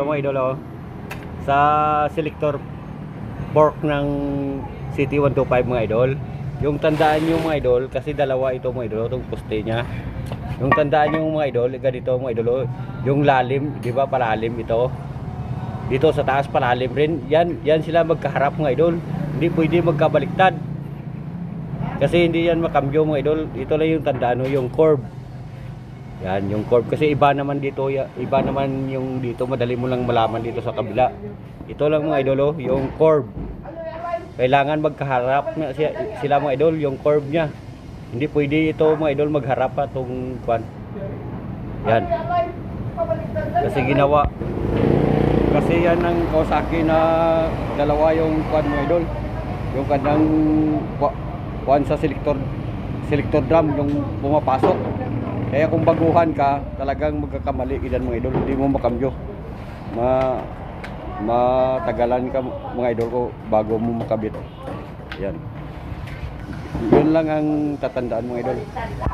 ito mga idol oh. Sa selector fork ng City 125 mga idol. Yung tandaan nyo mga idol, kasi dalawa ito mga idol, itong poste nya. Yung tandaan nyo mga idol, ganito mga idol, yung lalim, di ba palalim ito. Dito sa taas palalim rin. Yan sila magkaharap mga idol. Hindi pwede magkabaliktad. Kasi hindi yan makambyo mga idol. Ito lang yung tandaan, yung curve. Yan, yung curve. Kasi iba naman dito, iba naman yung dito. Madali mo lang malaman dito sa kabila. Ito lang mga idol, yung curve. Kailangan magkaharap sila mga idol, yung curve nya. Hindi pwede ito mga idol magharap pa itong kwan. Yan. Kasi ginawa. Kasi yan ang Kawasaki na dalawa yung kwan mga idol. Yung kanang kwan sa selector drum yung pumapasok. Kaya kung baguhan ka, talagang magkakamali ilan mga idol, hindi mo makambyo. Matagalan ka mga idol ko bago mo makabit. Yan. Yun lang ang tatandaan mga idol.